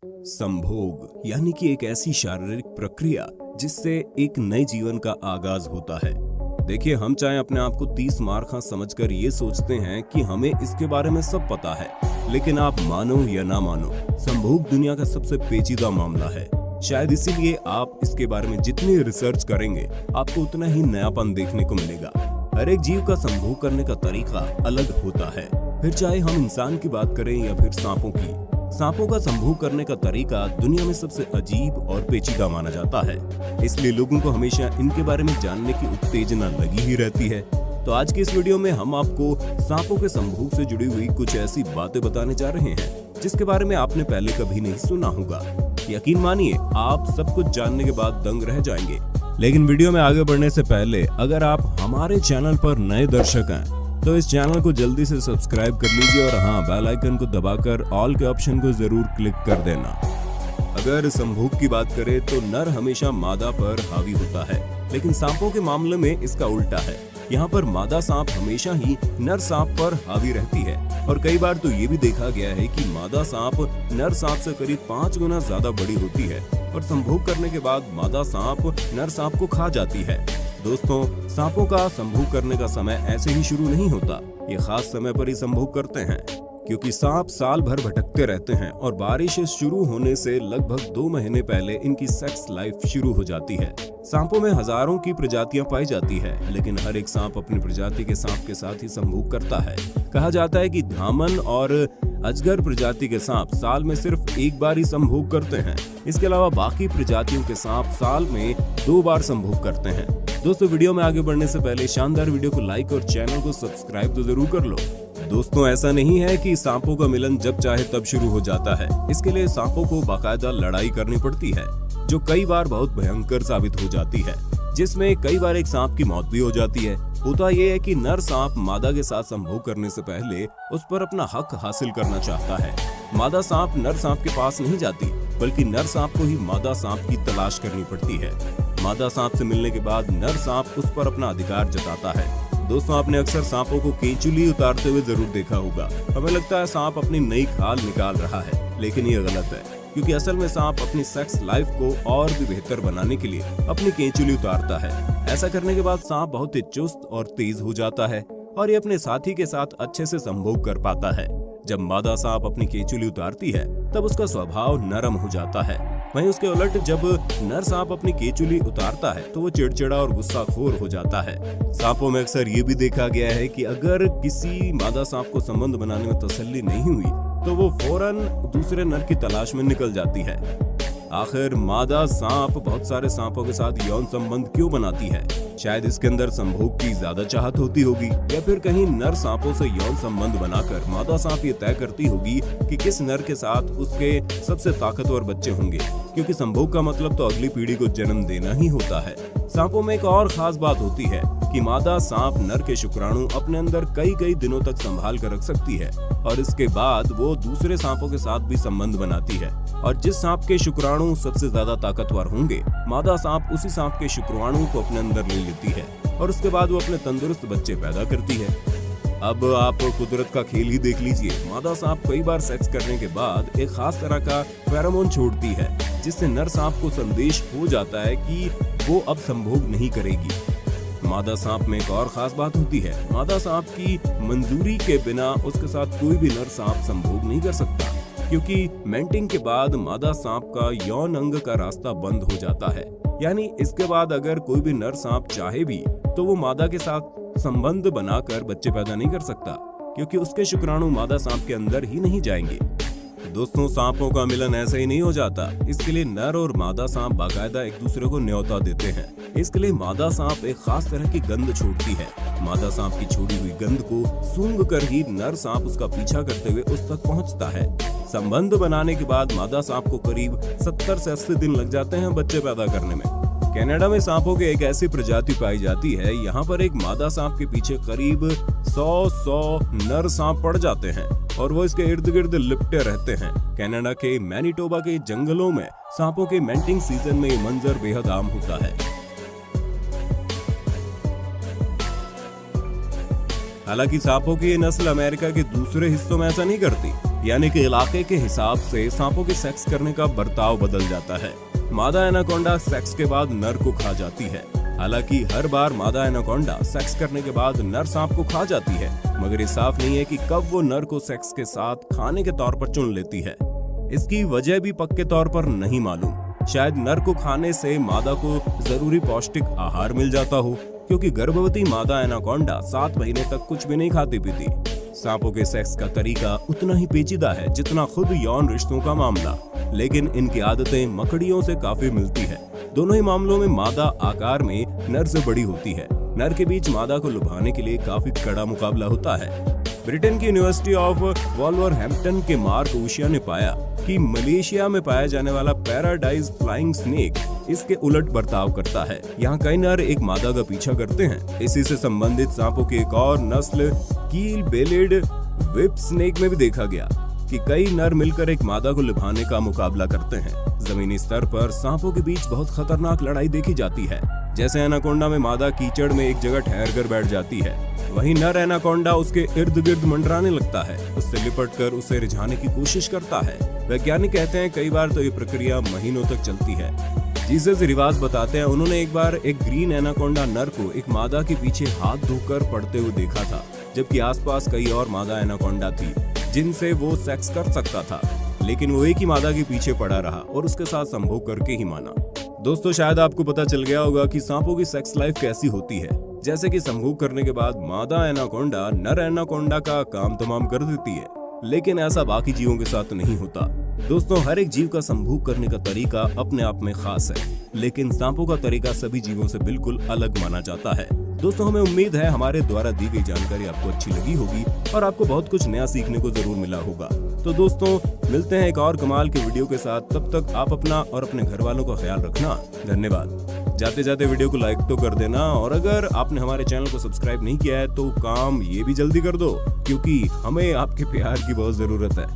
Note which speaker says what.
Speaker 1: संभोग यानी कि एक ऐसी शारीरिक प्रक्रिया जिससे एक नए जीवन का आगाज होता है। देखिए, हम चाहे अपने आप को 30 मार्खा समझकर ये सोचते हैं कि हमें इसके बारे में सब पता है, लेकिन आप मानो या ना मानो, संभोग दुनिया का सबसे पेचीदा मामला है। शायद इसीलिए आप इसके बारे में जितनी रिसर्च करेंगे आपको उतना ही नयापन देखने को मिलेगा। हर एक जीव का संभोग करने का तरीका अलग होता है, फिर चाहे हम इंसान की बात करें या फिर सांपों की। सांपों का संभोग करने का तरीका दुनिया में सबसे अजीब और पेचीदा माना जाता है, इसलिए लोगों को हमेशा इनके बारे में जानने की उत्तेजना लगी ही रहती है। तो आज की इस वीडियो में हम आपको सांपों के संभोग से जुड़ी हुई कुछ ऐसी बातें बताने जा रहे हैं जिसके बारे में आपने पहले कभी नहीं सुना होगा। यकीन मानिए, आप सब कुछ जानने के बाद दंग रह जाएंगे। लेकिन वीडियो में आगे बढ़ने से पहले अगर आप हमारे चैनल पर नए दर्शक हैं तो इस चैनल को जल्दी से सब्सक्राइब कर लीजिए और हाँ, बेल आइकन को दबाकर ऑल के ऑप्शन को जरूर क्लिक कर देना। अगर संभोग की बात करें तो नर हमेशा मादा पर हावी होता है, लेकिन सांपों के मामले में इसका उल्टा है। यहाँ पर मादा सांप हमेशा ही नर सांप पर हावी रहती है और कई बार तो ये भी देखा गया है कि मादा सांप नर सांप से करीब 5 गुना ज्यादा बड़ी होती है और संभोग करने के बाद मादा सांप नर सांप को खा जाती है। दोस्तों, सांपों का संभोग करने का समय ऐसे ही शुरू नहीं होता, ये खास समय पर ही संभोग करते हैं, क्योंकि सांप साल भर भटकते रहते हैं और बारिश शुरू होने से लगभग 2 महीने पहले इनकी सेक्स लाइफ शुरू हो जाती है। सांपों में हजारों की प्रजातियां पाई जाती है, लेकिन हर एक सांप अपनी प्रजाति के सांप के साथ ही संभोग करता है। कहा जाता है कि धामन और अजगर प्रजाति के सांप साल में सिर्फ एक बार ही संभोग करते हैं। इसके अलावा बाकी प्रजातियों के सांप साल में 2 बार संभोग करते हैं। दोस्तों, वीडियो में आगे बढ़ने से पहले शानदार वीडियो को लाइक और चैनल को सब्सक्राइब तो जरूर कर लो। दोस्तों, ऐसा नहीं है कि सांपों का मिलन जब चाहे तब शुरू हो जाता है। इसके लिए सांपों को बाकायदा लड़ाई करनी पड़ती है, जो कई बार बहुत भयंकर साबित हो जाती है, जिसमें कई बार एक सांप की मौत भी हो जाती है। होता यह है कि नर सांप मादा के साथ संभोग करने से पहले उस पर अपना हक हासिल करना चाहता है। मादा सांप नर सांप के पास नहीं जाती, बल्कि नर सांप को ही मादा सांप की तलाश करनी पड़ती है। मादा सांप से मिलने के बाद नर सांप उस पर अपना अधिकार जताता है। दोस्तों, आपने अक्सर सांपों को केंचुली उतारते हुए जरूर देखा होगा। हमें लगता है सांप अपनी नई खाल निकाल रहा है, लेकिन ये गलत है, क्योंकि असल में सांप अपनी सेक्स लाइफ को और भी बेहतर बनाने के लिए अपनी केंचुली उतारता है। ऐसा करने के बाद सांप बहुत ही चुस्त और तेज हो जाता है और ये अपने साथी के साथ अच्छे से संभोग कर पाता है। जब मादा सांप अपनी केंचुली उतारती है तब उसका स्वभाव नरम हो जाता है। वहीं उसके उलट जब नर सांप अपनी केंचुली उतारता है तो वो चिड़चिड़ा और गुस्साखोर हो जाता है। सांपों में अक्सर ये भी देखा गया है कि अगर किसी मादा सांप को संबंध बनाने में तसल्ली नहीं हुई तो वो फौरन दूसरे नर की तलाश में निकल जाती है। आखिर मादा सांप बहुत सारे सांपों के साथ यौन संबंध क्यों बनाती है? शायद इसके अंदर संभोग की ज्यादा चाहत होती होगी, या फिर कहीं नर सांपों से यौन संबंध बनाकर मादा सांप ये तय करती होगी कि किस नर के साथ उसके सबसे ताकतवर बच्चे होंगे, क्योंकि संभोग का मतलब तो अगली पीढ़ी को जन्म देना ही होता है। सांपों में एक और खास बात होती है कि मादा सांप नर के शुक्राणु अपने अंदर कई दिनों तक संभाल कर रख सकती है और इसके बाद वो दूसरे सांपों के साथ भी संबंध बनाती है, और जिस सांप के शुक्राणु सबसे ज्यादा ताकतवर होंगे, मादा सांप उसी सांप के शुक्राणु को अपने अंदर ले लेती है और उसके बाद वो अपने तंदुरुस्त बच्चे पैदा करती है। अब आप कुदरत का खेल ही देख लीजिए। मादा सांप कई बार सेक्स करने के बाद एक खास तरह का फेरोमोन छोड़ती है, जिससे नर सांप को संदेश हो जाता है कि वो अब संभोग नहीं करेगी। मादा सांप में एक और खास बात होती है, मादा सांप की मंजूरी के बिना उसके साथ कोई भी नर सांप संभोग नहीं कर सकता, क्योंकि मेंटिंग के बाद मादा सांप का यौन अंग का रास्ता बंद हो जाता है। यानी इसके बाद अगर कोई भी नर सांप चाहे भी तो वो मादा के साथ संबंध बनाकर बच्चे पैदा नहीं कर सकता, क्योंकि उसके शुक्राणु मादा सांप के अंदर ही नहीं जाएंगे। दोस्तों, सांपों का मिलन ऐसे ही नहीं हो जाता। इसके लिए नर और मादा सांप बाकायदा एक दूसरे को न्योता देते हैं। इसके लिए मादा सांप एक खास तरह की गंध छोड़ती है। मादा सांप की छोड़ी हुई गंध को सूंघ कर ही नर सांप उसका पीछा करते हुए उस तक पहुंचता है। संबंध बनाने के बाद मादा सांप को करीब 70 से 80 दिन लग जाते हैं बच्चे पैदा करने में। कनाडा में सांपों की एक ऐसी प्रजाति पाई जाती है, यहाँ पर एक मादा सांप के पीछे करीब 100 नर सांप पड़ जाते हैं और वो इसके इर्द गिर्द लिपटे रहते हैं। कनाडा के मैनिटोबा के जंगलों में सांपों के मेंटिंग सीजन में ये मंजर बेहद आम होता है। हालांकि सांपों की ये नस्ल अमेरिका के दूसरे हिस्सों में ऐसा नहीं करती। यानी कि इलाके के हिसाब से सांपों के सेक्स करने का बर्ताव बदल जाता है। मादा एनाकोंडा सेक्स के बाद नर को खा जाती है। हालांकि हर बार मादा एनाकोंडा सेक्स करने के बाद नर सांप को खा जाती है, मगर ये साफ नहीं है कि कब वो नर को सेक्स के साथ खाने के तौर पर चुन लेती है। इसकी वजह भी पक्के तौर पर नहीं मालूम। शायद नर को खाने से मादा को जरूरी पौष्टिक आहार मिल जाता हो, क्योंकि गर्भवती मादा एनाकोंडा 7 महीने तक कुछ भी नहीं खाती पीती। सांपों के सेक्स का तरीका उतना ही पेचीदा है जितना खुद यौन रिश्तों का मामला, लेकिन इनकी आदतें मकड़ियों से काफी मिलती है। दोनों ही मामलों में मादा आकार में नर से बड़ी होती है। नर के बीच मादा को लुभाने के लिए काफी कड़ा मुकाबला होता है। ब्रिटेन की यूनिवर्सिटी ऑफ वॉल्वरहैम्पटन के मार्क ऊशिया ने पाया कि मलेशिया में पाया जाने वाला पैराडाइज फ्लाइंग स्नेक इसके उलट बर्ताव करता है। यहाँ कई नर एक मादा का पीछा करते हैं। इसी से संबंधित सांपों की एक और नस्ल कील बेलेड व्हिप स्नेक में भी देखा गया कि कई नर मिलकर एक मादा को लुभाने का मुकाबला करते हैं। जमीनी स्तर पर सांपों के बीच बहुत खतरनाक लड़ाई देखी जाती है। जैसे एनाकोंडा में मादा कीचड़ में एक जगह ठहर कर बैठ जाती है, वहीं नर एनाकोंडा उसके इर्द गिर्द मंडराने लगता है, उससे लिपट कर उसे रिझाने की कोशिश करता है। वैज्ञानिक कहते हैं कई बार तो ये प्रक्रिया महीनों तक चलती है। जीसस रिवाज बताते हैं उन्होंने एक बार एक ग्रीन एनाकोंडा नर को एक मादा के पीछे हाथ धोकर पड़ते हुए देखा था, जबकि आसपास कई और मादा एनाकोंडा थी जिनसे वो सेक्स कर सकता था, लेकिन वो एक ही मादा के पीछे पड़ा रहा और उसके साथ संभोग करके ही माना। दोस्तों, शायद आपको पता चल गया होगा कि सांपों की सेक्स लाइफ कैसी होती है। जैसे कि संभोग करने के बाद मादा एनाकोंडा नर एनाकोंडा का काम तमाम कर देती है, लेकिन ऐसा बाकी जीवों के साथ नहीं होता। दोस्तों, हर एक जीव का संभोग करने का तरीका अपने आप में खास है, लेकिन सांपों का तरीका सभी जीवों से बिल्कुल अलग माना जाता है। दोस्तों, हमें उम्मीद है हमारे द्वारा दी गई जानकारी आपको अच्छी लगी होगी और आपको बहुत कुछ नया सीखने को जरूर मिला होगा। तो दोस्तों, मिलते हैं एक और कमाल के वीडियो के साथ। तब तक आप अपना और अपने घर वालों का ख्याल रखना। धन्यवाद। जाते जाते वीडियो को लाइक तो कर देना, और अगर आपने हमारे चैनल को सब्सक्राइब नहीं किया है तो काम ये भी जल्दी कर दो, क्योंकि हमें आपके प्यार की बहुत जरूरत है।